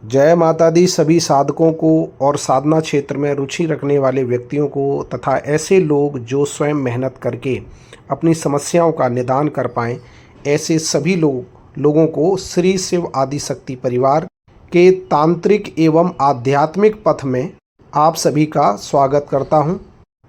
जय माता दी सभी साधकों को और साधना क्षेत्र में रुचि रखने वाले व्यक्तियों को तथा ऐसे लोग जो स्वयं मेहनत करके अपनी समस्याओं का निदान कर पाएं, ऐसे सभी लोगों को श्री शिव आदि शक्ति परिवार के तांत्रिक एवं आध्यात्मिक पथ में आप सभी का स्वागत करता हूं।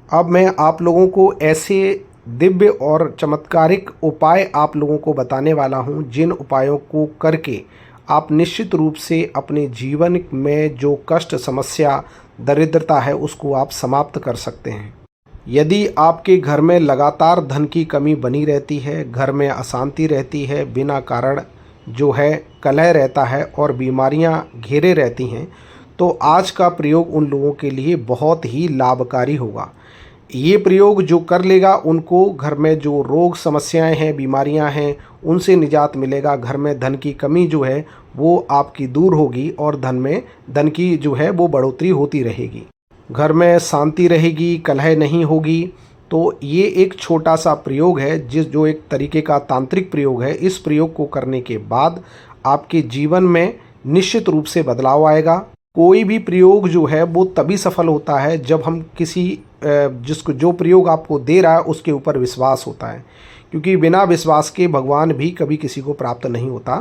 अब मैं आप लोगों को ऐसे दिव्य और चमत्कारिक उपाय आप लोगों को बताने वाला हूं, जिन उपायों को करके आप निश्चित रूप से अपने जीवन में जो कष्ट, समस्या, दरिद्रता है उसको आप समाप्त कर सकते हैं। यदि आपके घर में लगातार धन की कमी बनी रहती है, घर में अशांति रहती है, बिना कारण जो है कलह रहता है और बीमारियां घेरे रहती हैं, तो आज का प्रयोग उन लोगों के लिए बहुत ही लाभकारी होगा। ये प्रयोग जो कर लेगा उनको घर में जो रोग समस्याएं हैं, बीमारियां हैं, उनसे निजात मिलेगा। घर में धन की कमी जो है वो आपकी दूर होगी और धन की जो है वो बढ़ोतरी होती रहेगी। घर में शांति रहेगी, कलह नहीं होगी। तो ये एक छोटा सा प्रयोग है जो एक तरीके का तांत्रिक प्रयोग है। इस प्रयोग को करने के बाद आपके जीवन में निश्चित रूप से बदलाव आएगा। कोई भी प्रयोग जो है वो तभी सफल होता है जब हम जिसको जो प्रयोग आपको दे रहा है उसके ऊपर विश्वास होता है, क्योंकि बिना विश्वास के भगवान भी कभी किसी को प्राप्त नहीं होता।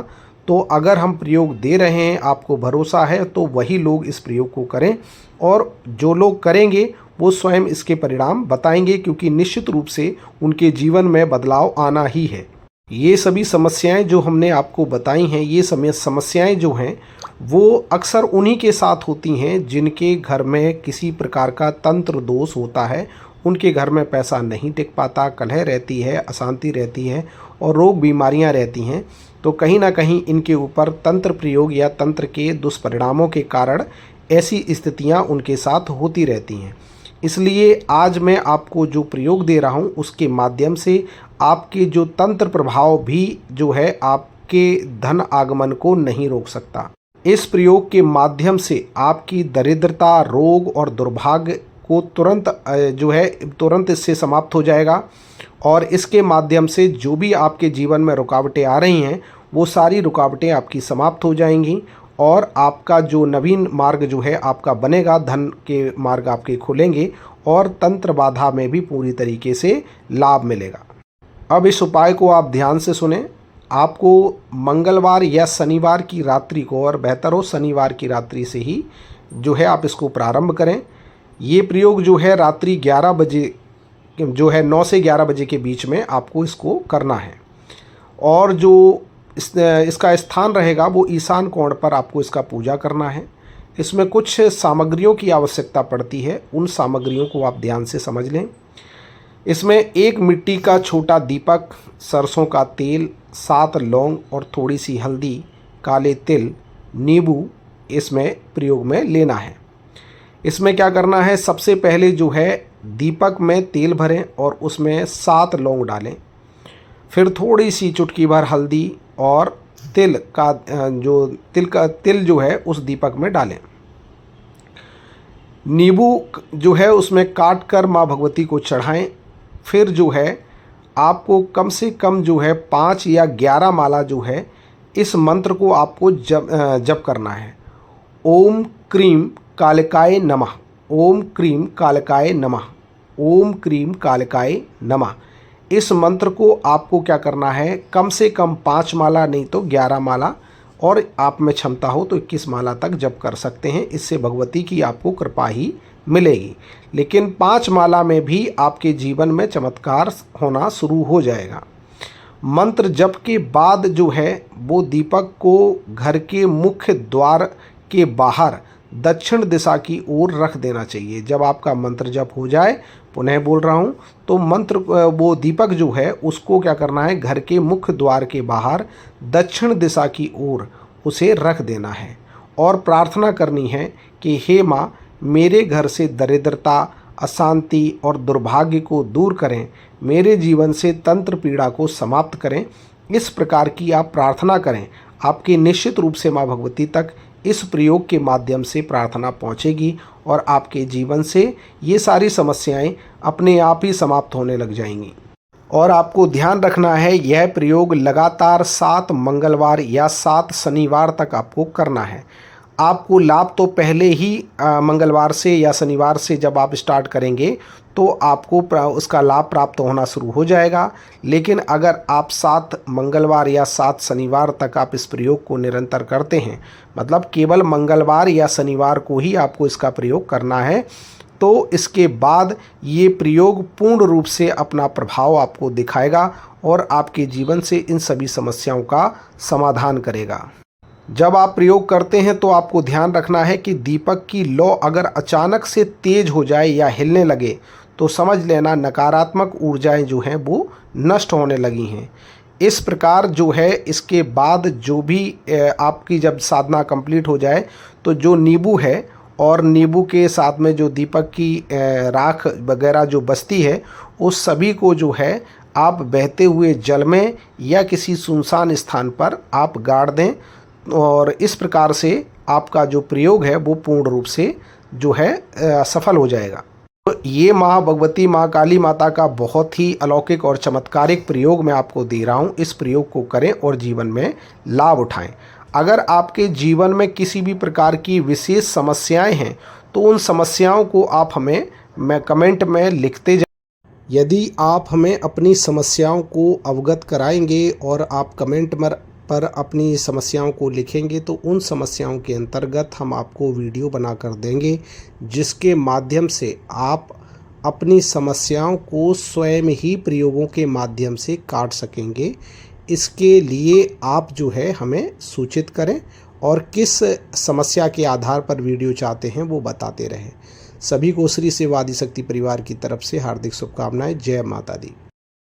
तो अगर हम प्रयोग दे रहे हैं, आपको भरोसा है, तो वही लोग इस प्रयोग को करें और जो लोग करेंगे वो स्वयं इसके परिणाम बताएंगे, क्योंकि निश्चित रूप से उनके जीवन में बदलाव आना ही है। ये सभी समस्याएं जो हमने आपको बताई हैं, ये समस्याएं जो हैं वो अक्सर उन्हीं के साथ होती हैं जिनके घर में किसी प्रकार का तंत्र दोष होता है। उनके घर में पैसा नहीं टिक पाता, कलह रहती है, अशांति रहती है और रोग बीमारियां रहती हैं। तो कहीं ना कहीं इनके ऊपर तंत्र प्रयोग या तंत्र के दुष्परिणामों के कारण ऐसी स्थितियां उनके साथ होती रहती हैं। इसलिए आज मैं आपको जो प्रयोग दे रहा हूं उसके माध्यम से आपके जो तंत्र प्रभाव भी जो है आपके धन आगमन को नहीं रोक सकता। इस प्रयोग के माध्यम से आपकी दरिद्रता, रोग और दुर्भाग्य को तुरंत इससे समाप्त हो जाएगा और इसके माध्यम से जो भी आपके जीवन में रुकावटें आ रही हैं वो सारी रुकावटें आपकी समाप्त हो जाएंगी और आपका जो नवीन मार्ग जो है आपका बनेगा, धन के मार्ग आपके खुलेंगे और तंत्र बाधा में भी पूरी तरीके से लाभ मिलेगा। अब इस उपाय को आप ध्यान से सुने। आपको मंगलवार या शनिवार की रात्रि को, और बेहतर हो शनिवार की रात्रि से ही जो है आप इसको प्रारंभ करें। ये प्रयोग जो है रात्रि 11 बजे जो है 9 से 11 बजे के बीच में आपको इसको करना है और जो इसका स्थान रहेगा वो ईशान कोण पर आपको इसका पूजा करना है। इसमें कुछ सामग्रियों की आवश्यकता पड़ती है, उन सामग्रियों को आप ध्यान से समझ लें। इसमें एक मिट्टी का छोटा दीपक, सरसों का तेल, 7 लौंग और थोड़ी सी हल्दी, काले तिल, नींबू इसमें प्रयोग में लेना है। इसमें क्या करना है, सबसे पहले जो है दीपक में तेल भरें और उसमें 7 लौंग डालें। फिर थोड़ी सी चुटकी भर हल्दी और तिल जो है उस दीपक में डालें। नींबू जो है उसमें काट कर माँ भगवती को चढ़ाएं। फिर जो है आपको कम से कम जो है 5 या 11 माला जो है इस मंत्र को आपको जप करना है। ओम क्रीम कालिकाय नमः, ओम क्रीम कालिकाय नमः, ओम क्रीम कालिकाय नमः। इस मंत्र को आपको क्या करना है, कम से कम 5 माला नहीं तो 11 माला, और आप में क्षमता हो तो 21 माला तक जप कर सकते हैं। इससे भगवती की आपको कृपा ही मिलेगी। लेकिन 5 माला में भी आपके जीवन में चमत्कार होना शुरू हो जाएगा। मंत्र जप के बाद जो है वो दीपक को घर के मुख्य द्वार के बाहर दक्षिण दिशा की ओर रख देना चाहिए। जब आपका मंत्र जप हो जाए, पुनः बोल रहा हूँ, तो वो दीपक जो है उसको क्या करना है, घर के मुख्य द्वार के बाहर दक्षिण दिशा की ओर उसे रख देना है और प्रार्थना करनी है कि हे माँ, मेरे घर से दरिद्रता, अशांति और दुर्भाग्य को दूर करें, मेरे जीवन से तंत्र पीड़ा को समाप्त करें। इस प्रकार की आप प्रार्थना करें। आपके निश्चित रूप से माँ भगवती तक इस प्रयोग के माध्यम से प्रार्थना पहुंचेगी और आपके जीवन से ये सारी समस्याएं अपने आप ही समाप्त होने लग जाएंगी। और आपको ध्यान रखना है, यह प्रयोग लगातार 7 मंगलवार या 7 शनिवार तक आपको करना है। आपको लाभ तो पहले ही मंगलवार से या शनिवार से जब आप स्टार्ट करेंगे तो आपको उसका लाभ प्राप्त होना शुरू हो जाएगा। लेकिन अगर आप 7 मंगलवार या 7 शनिवार तक आप इस प्रयोग को निरंतर करते हैं, मतलब केवल मंगलवार या शनिवार को ही आपको इसका प्रयोग करना है, तो इसके बाद ये प्रयोग पूर्ण रूप से अपना प्रभाव आपको दिखाएगा और आपके जीवन से इन सभी समस्याओं का समाधान करेगा। जब आप प्रयोग करते हैं तो आपको ध्यान रखना है कि दीपक की लौ अगर अचानक से तेज हो जाए या हिलने लगे तो समझ लेना नकारात्मक ऊर्जाएं जो हैं वो नष्ट होने लगी हैं। इस प्रकार जो है इसके बाद जो भी आपकी जब साधना कंप्लीट हो जाए तो जो नींबू है और नींबू के साथ में जो दीपक की राख वगैरह जो बचती है उस सभी को जो है आप बहते हुए जल में या किसी सुनसान स्थान पर आप गाड़ दें और इस प्रकार से आपका जो प्रयोग है वो पूर्ण रूप से जो है सफल हो जाएगा। तो ये माँ भगवती माँ काली माता का बहुत ही अलौकिक और चमत्कारिक प्रयोग मैं आपको दे रहा हूँ। इस प्रयोग को करें और जीवन में लाभ उठाएं। अगर आपके जीवन में किसी भी प्रकार की विशेष समस्याएं हैं तो उन समस्याओं को आप हमें कमेंट में लिखते जाएं। यदि आप हमें अपनी समस्याओं को अवगत कराएंगे और आप कमेंट पर अपनी समस्याओं को लिखेंगे तो उन समस्याओं के अंतर्गत हम आपको वीडियो बनाकर देंगे, जिसके माध्यम से आप अपनी समस्याओं को स्वयं ही प्रयोगों के माध्यम से काट सकेंगे। इसके लिए आप जो है हमें सूचित करें और किस समस्या के आधार पर वीडियो चाहते हैं वो बताते रहें। सभी को श्री सेवा आदिशक्ति परिवार की तरफ से हार्दिक शुभकामनाएं। जय माता दी।